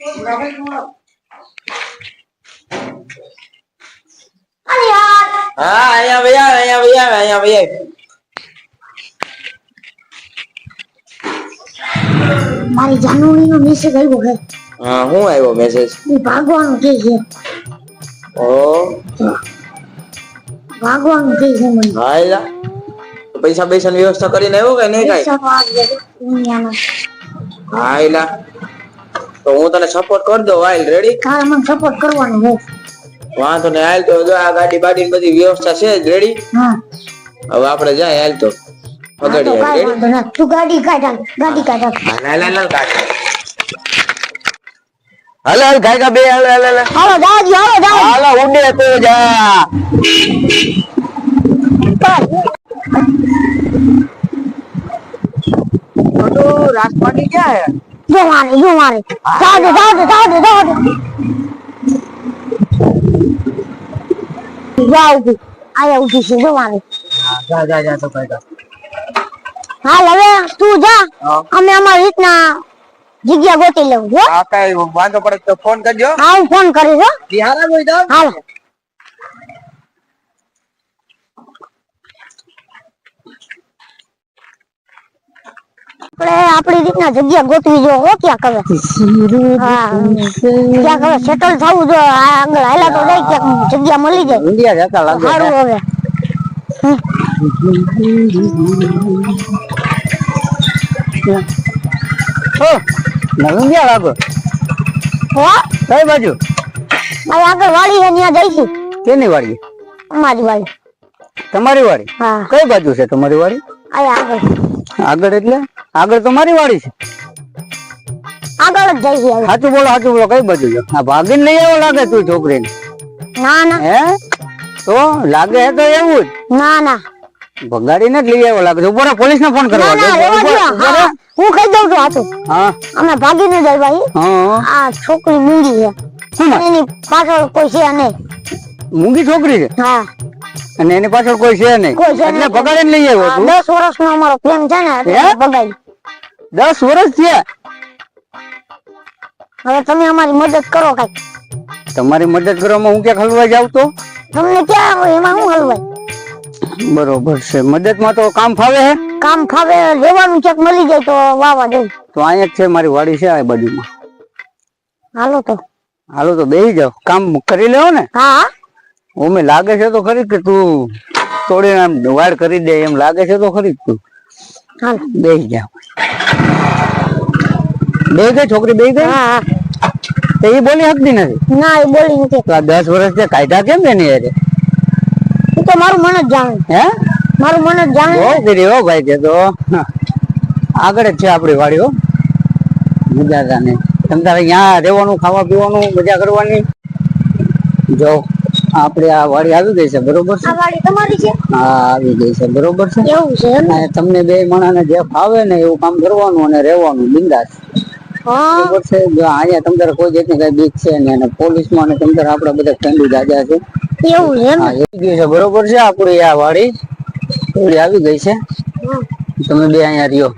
હા અહીંયા ભૈયા મારી જાનુની નો મેસેજ આવ્યો છે. હા હું આવ્યો મેસેજ? ભાગવાનું કે છે. ઓ ભાગવાનું કે છે મને. હા એલા પૈસા પૈસાની વ્યવસ્થા કરીને આવ્યો કે નહીં કાઈ? હા એલા તો હું તને સપોર્ટ કરી દઉં. હાલ રેડી? હા મને સપોર્ટ કરવાનો છે. વાંધો ને હાલ તો જો આ ગાડી બાડી બધી વ્યવસ્થા છે જ રેડી. હા હવે આપણે જાય હાલ તો તું ગાડી કાઢ હાલ હાલ ગાયકા બે હાલ હાલો દાદી હાલ ઉડે તો જા તો રાજપાટી ક્યાં હે? જો મારે જાવ આયા ઉઠી છે જો મારે. જા તો કઈ હાલ હવે તું જા અમે અમારી રીતના જગ્યા ગોતી લેવું જો. હા કઈ વાંધો પડે તો ફોન કરજો. હા હું ફોન કરીશ હો. બિહારા કોઈ તો હાલ આપણે આપણી રીતના જગ્યા ગોતવી જો હો. ક્યાં કરે ક્યાં કરે સેટલ થવું જો. આગળ હાલા તો જાય ક્યાંક જગ્યા મળી જાય. ઇન્ડિયા જતા લાગે સારું હવે ઇન્ડિયા લાગો હો કઈ બાજુ? હવે આગળ વાડી છે ત્યાં જઈશું. કેની વાડી? અમારી વાડી. તમારી વાડી? હા કઈ બાજુ છે તમારી વાડી? આગળ આગળ એટલે આગળ તમારી વાડી છે? આગળ જ જઈશું. સાચું બોલો કઈ બાજુ છે? આ ભાગીને લઈ આવો લાગે તું છોકરીને? ના ના હે તો લાગે હે તો એવું જ. ના ના ભગાડીને જ લઈ આવ્યો લાગે. ઉપર પોલીસ ને ફોન કરવા દે. હું કહી દઉં છું હાથું. હા અમે ભાગીને જાય ભાઈ. હા આ છોકરી મૂંગી છે. એની પાછળ કોઈ છે નહીં. મૂંગી છોકરી છે હા અને એની પાછળ કોઈ છે નહીં એટલે ભગાડીને લઈ આવ્યો તું? 10 વર્ષનો અમારો પ્રેમ છે ને એટલે ભગાડી. 10 વર્ષ થયા? હવે તમે અમારી મદદ કરો કઈક. તમારી મદદ કરવામાં હું ક્યાં હલવાઈ જાવ તો? તમને ક્યાં હોય એમાં હું હલવાય? બરોબર છે. મદદમાં તો કામ ફાવે હે? કામ ફાવે. લેવાનું ચેક મળી જાય તો વાવા દે. તો અહીંયા જ છે મારી વાડી છે આ બાજુમાં. હાલો તો બેસી જાવ. કામ કરી લેવો ને? હા ઓમે લાગે છે તો ખરી કે તું તોડીને આમ વાડ કરી દે એમ લાગે છે તો ખરી તું બેસી જાવ. બે ગઈ છોકરી? બે ગઈ? હા તો એ બોલી શકતી નથી? ના એ બોલી નથી. તો આ 10 વર્ષ થી કાયદા કેમ એની યાર? એ તો મારું મન જ જાણે. હે મારું મન જ જાણે. બહુ કરી હો ભાઈ તે તો. આગળ જ છે આપડી વાડી હો. મજા ને તમારે અહીંયા રહેવાનું, ખાવા પીવાનું, મજા કરવાની. જો આપડે આ વાડી આવી ગઈ છે બરોબર છે? આ વાડી તમારી છે? હા આવી ગઈ છે બરોબર છે. એવું છે એમ? તમને બે માણસને જે ફાવે ને એવું કામ કરવાનું અને રહેવાનું બિંદાસ. બરોબર છે. જો અહીંયા તમારે કોઈ જાતની કઈ બીક છે ને અને પોલીસમાં ને તમારે આપડા બધા ફ્રેન્ડો જાજા છે. એવું છે એમ? હા આવી ગઈ છે બરોબર છે આપડી આ વાડી આવી ગઈ છે. તમે બે અહીંયા રહ્યો.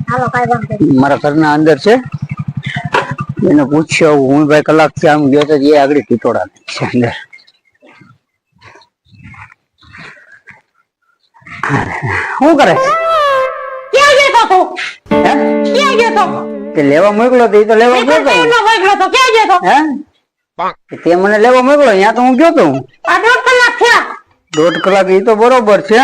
હાલો કાઈ વાંધો નહીં. મારા ઘરના અંદર છે. એને પૂછ્યો હું ભાઈ કલાક થી આમ ગયો તો એ આગળ ટીટોડા છે અંદર. શું કરે? ક્યાં ગયો તો? હે ક્યાં ગયો તો? તે લેવા મોકલો તો એ તો લેવા ગયો તો. ક્યાં ગયો તો? હે તે મને લેવા મોકલો અહીંયા તો હું ગયો તો. આ 1.5 કલાક થયા. 1.5 કલાક એ તો બરોબર છે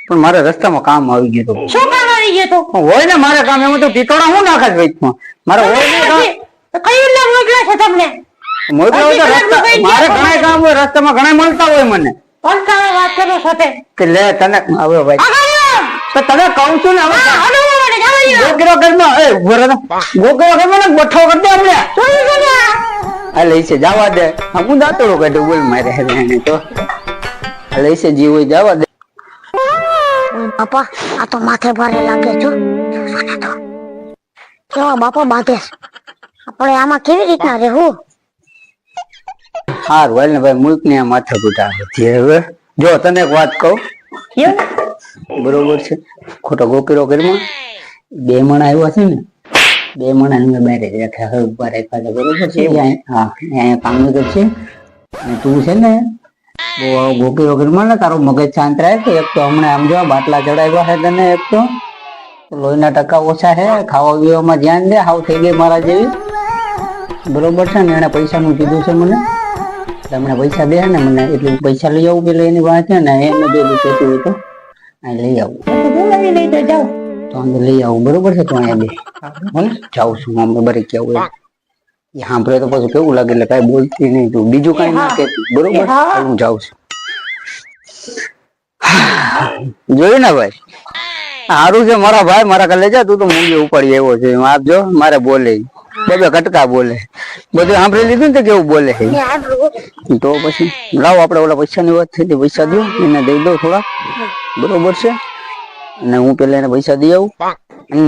પણ મારે રસ્તામાં કામ આવી ગયું તો. શું કામ આવી ગયો તો? હોય ને મારે કામ એમાં તો ટીટોડા હું નાખે વચમાં મારે હોય ને કયું નામ મોકલ્યા છે તમને? મોકલો તો રસ્તા મારે ઘણા કામ હોય રસ્તામાં ઘણા મળતા હોય મને. પંચાળે વાત કરો સાથે કે લે તને હવે ભાઈ તો તને કહું છું ને હવે ગોકરો ઘરમાં એ ઉભો રહો ગોકરો ઘરમાં ને ગોઠો કરી દે હમણે આ લઈ છે જવા દે હું દાંતડો કાઢ્યો બોલ મારે એને તો આ લઈ છે જીવ હોય જવા દે. બાપા આ તો માથે ભારે લાગે છો તો કેવા બાપા બાંધે આપણે આમાં કેવી રીતના રહેવું? હારું હાલ ને ભાઈ મુલ્ક ને માથે કૂટા છે. હવે જો તને એક વાત કહું બરોબર છે ખોટો ગોકરો ઘરમાં બે મણ આવ્યા છે ને બે મણા મેં બહાર જ રાખ્યા હવે ઉભા રાખ્યા છે બરોબર છે હા અહીંયા કામ કરશે અને તું છે ને ગોકી વગરમાં ને તારો મગજ શાંત રહે તો એક તો હમણાં આમ જો બાટલા ચડાવ્યા છે તને એક તો લોહીના ટકા ઓછા છે ખાવા પીવામાં ધ્યાન દે હાવ થઈ ગઈ મારા જેવી બરોબર છે ને એને પૈસાનું કીધું છે મને તમને પૈસા દે ને મને એટલે પૈસા લઈ આવું પેલા એની વાત છે ને એને બે કહેતું હોય તો અહીં લઈ આવું લઈ તો જાઉં તો અંદર લઈ આવું બરોબર છે તો અહીંયા બે બોલે જાઉં છું અમને બરી કેવું એ સાંભળે તો પછી કેવું લાગે એટલે કઈ બોલતી નહીં તું બીજું કઈ ના કહેતી બરોબર હું જાઉં છું જોયું ને ભાઈ સારું છે મારા ભાઈ મારા કાલે જા તું તો મૂંગી ઉપાડી આવ્યો છે આપજો મારે બોલે બધે કટકા બોલે બધું સાંભળી લીધું ને કેવું બોલે તો પછી લાવો આપડે ઓલા પૈસા ની વાત થઈ પૈસા દો એને દઈ દો થોડા બરોબર છે અને હું પેલા એને પૈસા દઈ આવું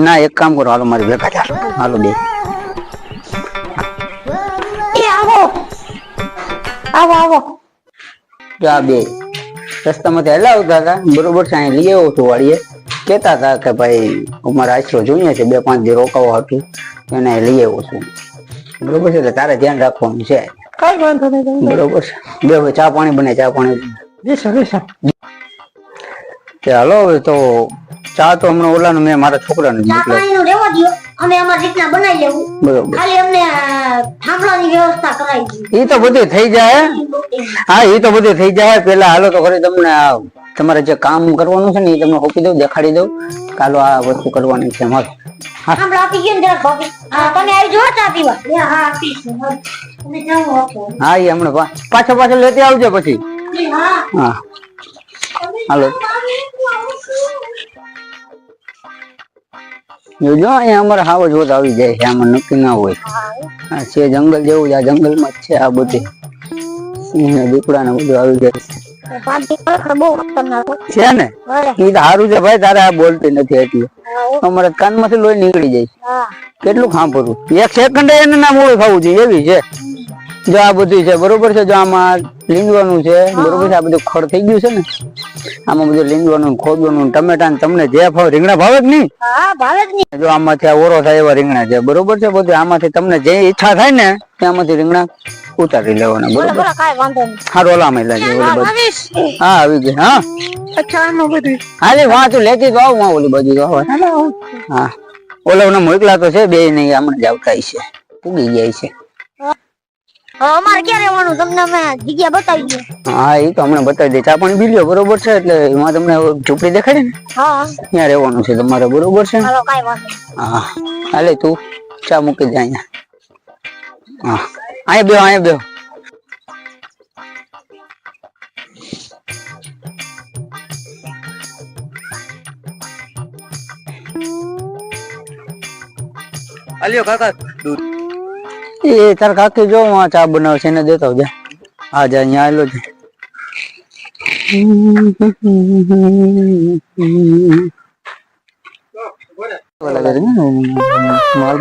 ના એક કામ કરો હાલો મારી ભેગા ચાલો હાલો બે બે રસ્તામાંથી હેલા આવતા હતા બરોબર છે અહીં લઈ આવ્યો છું વાડીએ કેતા હતા કે ભાઈ અમારે આશરો જોઈએ છે 2-5 દી રોકાવા હતું એને લઈ આવ્યો છું બરોબર છે એટલે તારે ધ્યાન રાખવાનું છે કઈ વાંધો નહીં બરોબર છે બે ચા પાણી બને ચા પાણી હાલો હવે તો ચા તો હમણાં ઓલાનું મેં મારા છોકરાને ઈ તો બધું થઈ જાય હા ઈ તો બધું થઈ જાય પેલા હાલો તો ખરી તમને તમારે જે કામ કરવાનું છે ને એ તમને હોપી દઉં દેખાડી દઉં કાલો આ વસ્તુ કરવાની છે મારે હા એ હમણાં પાછો લેતી આવજો પછી હા હાલો જો અહીંયા અમારે હાવ જોત આવી જાય છે આમાં નક્કી ના હોય છે જંગલ જેવું આ જંગલ માં છે આ બધે સિંહ દીપડા ને બધું આવી જાય છે ને એ તો સારું છે ભાઈ તારે આ બોલતી નથી એટલે અમારે કાન માંથી લોહી નીકળી જાય કેટલું ખાંપરું એક સેકન્ડ એને ના મોડું ખાવું જોઈએ એવી છે જો આ બધું છે બરોબર છે જો આમાં લીંદવાનું છે બરોબર છે આ બધું ખડ થઈ ગયું છે ને આમાં બધું લીંદવાનું ખોદવાનું ટમેટા ને તમને જે ભાવ રીંગણા ભાવે જ નહીં જો આમાંથી આ ઓરો થાય એવા રીંગણા છે બરોબર છે બધું આમાંથી તમને જે ઈચ્છા થાય ને ત્યાંમાંથી રીંગણા ઉતારી લેવાના બરોબર સારું ઓલામાં લાગે હા આવી ગઈ હા હા વાં તું લેતી તો આવું ઓલી બાજુ હા ઓલા મોકલા તો છે બે નહીં આમને જ આવતા છે પૂગી જાય છે અમારે ક્યાં રહેવાનું તમને અમે જગ્યા બતાવી દે હા એ તો અમને બતાવી દે ચા પાણી પી લ્યો બરોબર છે એટલે એમાં તમને ઝૂંપડી દેખાડે ને હા ત્યાં રહેવાનું છે તમારે બરોબર છે હાલો કાઈ વાત હા હાલે તું ચા મૂકી દે અહીંયા હા અહીંયા બેહો અલ્યો કાકા દૂધ એ તાર કાકી જો ચા બનાવે છે એને દેતો જા આ જા અહીંયા આવેલો છે માલ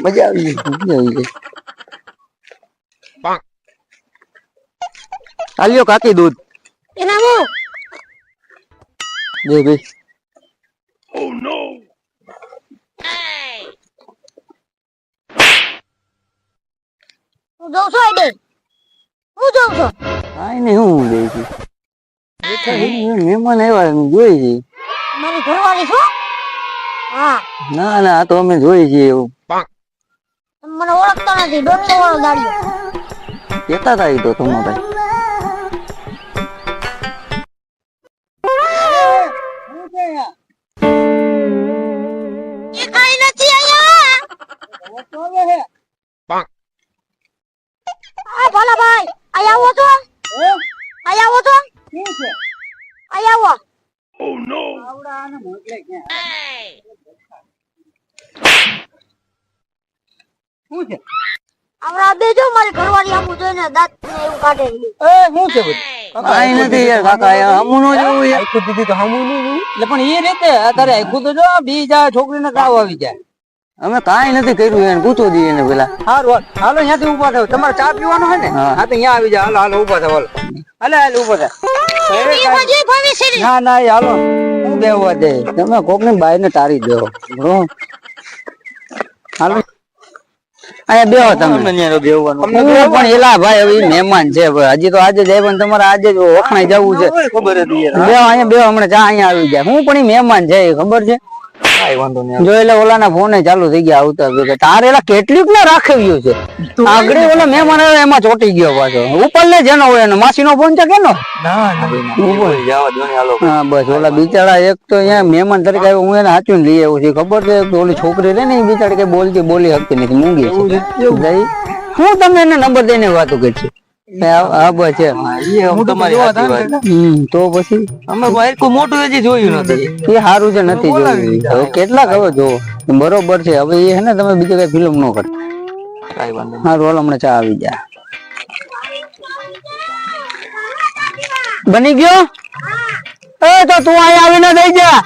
મજા આવી આલ્યો કાકી દૂધ એના મો દે ભાઈ Oh no! હું જોઉં છું આઈડે હું જોઉં છું કાઈ નહીં હું જોઈ છું મહેમાન આવ્યા જોઈ છે મારી ઘરવાળી છો હા ના ના આ તો અમે જોઈ છીએ એવું તમે મને ઓળખતા નથી ડોંગો વાળો દાડિયો કેતા હતા એ તો તમે ભાઈ ભલા ભાઈ આયા આવો છો આયા આવો છો આયા આવો Oh no! આવડા દેજો મારી ઘરવાળી આમું જોઈને દાંત ને એવું કાઢે શું છે કાઈ નથી યાર કાકા હમું નો જેવું આખું દીધી તો હમું નું એટલે પણ એ રીતે અત્યારે આખું તો જો બી જાય છોકરીને તાવ આવી જાય અમે કાઈ નથી કર્યું એને પૂછો દઈએ ને પેલા હારું હાલો અહીંયાથી ઉભા થાવ તમારે ચા પીવાનો હોય ને હા તો અહીંયા આવી જાય હાલો ઉભા થાવ હાલો ઉભા થાવ ના ના હાલો બેહવા દે, તમે કોક ની બાઈ ને તારી દો. હાલો અહીંયા બેહો તમે. હું પણ એલા ભાઈ હવે ઈ મહેમાન છે હજી તો આજે જ આવ્યો ને તમારે આજે જ ઓખણાઈ જવું છે. બેહો અહીંયા બેહો, હમણાં ચા અહીંયા આવી જાય. હું પણ ઈ મહેમાન છે ખબર છે. જો એટલે ઓલા ના ફોન ચાલુ થઈ ગયા આવતા ભેગા. તારે એલા કેટલીક ને રાખવ્યું છે. આગળ ઓલા મહેમાન આવ્યો એમાં ચોટી ગયો પાછો. ઉપર લે જેનો હોય એનો માસી નો ફોન છે કેનો? હા બસ ઓલા બિચારા એક તો અહીંયા મહેમાન તરીકે આવ્યો, હું એને હાચું લઈ આવ્યો છું ખબર છે. ઓલી છોકરી રે ને એ બિચારી કઈ બોલી શકતી નથી, મૂંગી છે. હું તમને એને નંબર દઈને વાતો કરছি. હા બસ છે. તો પછી અમે મોટું હજી જોયું નથી. એ સારું છે નથી જોયું. હવે કેટલાક હવે જોવો બરોબર છે. હવે એ હે ને તમે બીજી કઈ ફિલ્મ નો કરતા. હા રોલ હમણાં ચા આવી જાય. બની ગયો? એ તો તું અહીંયા આવીને દઈ જા.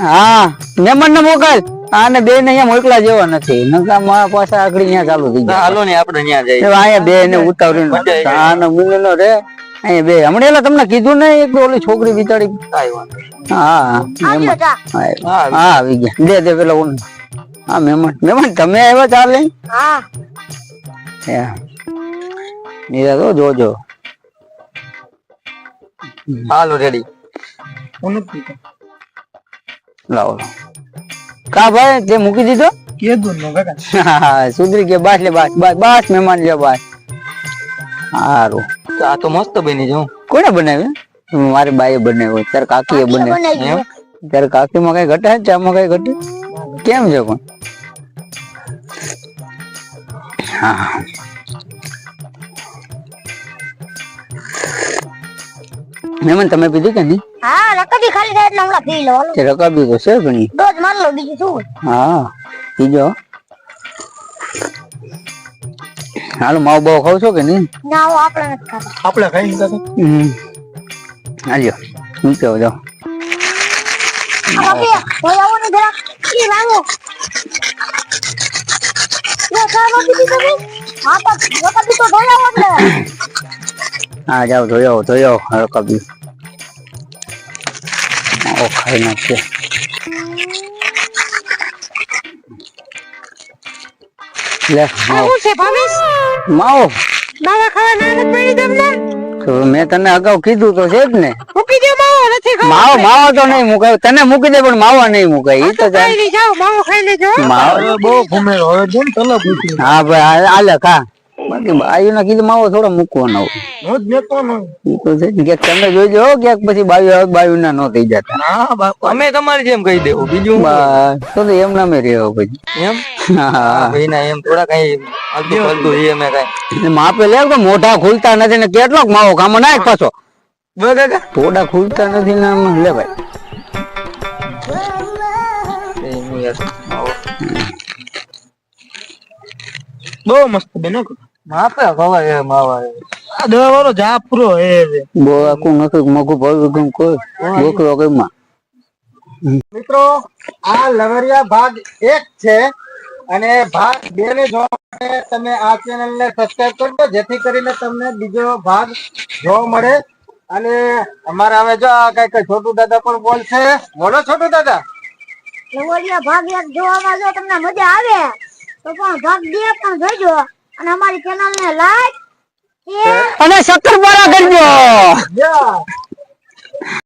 હા મહેમાન ને મોકલ. આને બે ને અહીંયા મોકલા જેવા નથી. નકા મારા પાછા આગળ અહીંયા ચાલુ થઈ જાય. હાલો ને આપણે ત્યાં જઈએ. અહીંયા બે ને ઉતાવળી આનો મિલનો રે અહીંયા બે. હમણાં એલા તમને કીધું ને એક ઓલી છોકરી બિચારી. હા હા આવી ગયા. દે પેલા ઓન. હા મહેમાન તમે આવ્યા ચાલે? હા નીરા તો જોજો. હાલો રેડી. લાવો કા ભાઈ તે મૂકી દીધો? સુધરી ગયા. બાસ લે બાસ મહેમાન લે બાસ. સારું આ તો મસ્ત બની જાઉં. કોને બનાવ્યું? મારી બાઈએ બનાવ્યો. તાર કાકી એ બનાવ્યો. તાર કાકી માં કઈ ઘટે છે? આમાં કઈ ઘટે કેમ છે પણ? હા મહેમાન તમે પીધું કે નહીં? હા રકાબી ખાલી થાય એટલે હમણાં પી લો. રકાબી તો છે ઘણી. ડોઝ માર લો બીજું શું. હા પીજો. હાલો માવો બાવો ખાવ છો કે નહીં? ના આપણે નથી ખાતા. આપણે ખાઈ હાલ્યો નીચે જાઓ. બાપી ભાઈ આવો ને જરા ઈ લાવો. યો સાહેબ બીજી તમે હા તો રકાબી તો ધોઈ આવો એટલે. હા જાઓ ધોયો રકાબી. ઓ ખાઈ નાખશે. લે માવો. છે ભાવેશ માવો માવા ખાવા ના નથી પડી તમને? તો મેં તને અગાઉ કીધું તો છે જ ને. મૂકી દે માવો નથી માવો તો નહીં મુકાય. તને મૂકી દે પણ માવા નહીં મુકાય. ઈ તો ખાઈ જાઓ માવો ખાઈ લેજો. માવો બહુ ઘુમેરો હવે બોલ તલબ પૂછી. હા ભાઈ આલે ખા. બાકી બાયુ ના કીધું માવો થોડો મૂકવાનો. હું જ મેતો ન. ઈ તો છે કે તમે જોઈજો ક્યાંક પછી બાયુ ના નો થઈ જતા. ના બાપા અમે તમારી જેમ કહી દેવું બીજું. બસ તો એમ ના મેં રહ્યો પછી. એમ હા ભાઈ ના એમ થોડા કઈ હલતું ફલતું છે અમે કઈ. માપે લે તો મોઢા ખુલતા નથી ને કેટલોક માવો કામ નાખ પાછો. બગા થોડા ખુલતા નથી ને આમ લે ભાઈ. બહુ મસ્ત બનો. માપે ખવાય માવા. આ દવા વાળો જાફરો હે. બહુ આખું નથી મગું ભરું કોઈ ગોકરો કઈમાં. મિત્રો આ લવરિયા ભાગ 1 છે અને ભાગ 2 ને જોવા માટે તમે આ ચેનલ ને સબસ્ક્રાઇબ કરજો જેથી કરીને તમને બીજો ભાગ જોવા મળે. અને અમારા હવે જો કઈક છોટુ દાદા પણ બોલશે. બોલો છોટુ દાદા. લવરિયા ભાગ 1 જોવામાં જો તમને મજા આવે તો પણ ભાગ 2 પણ જોજો અને અમારી ચેનલ ને લાઈક અને સબસ્ક્રાઇબ કરજો.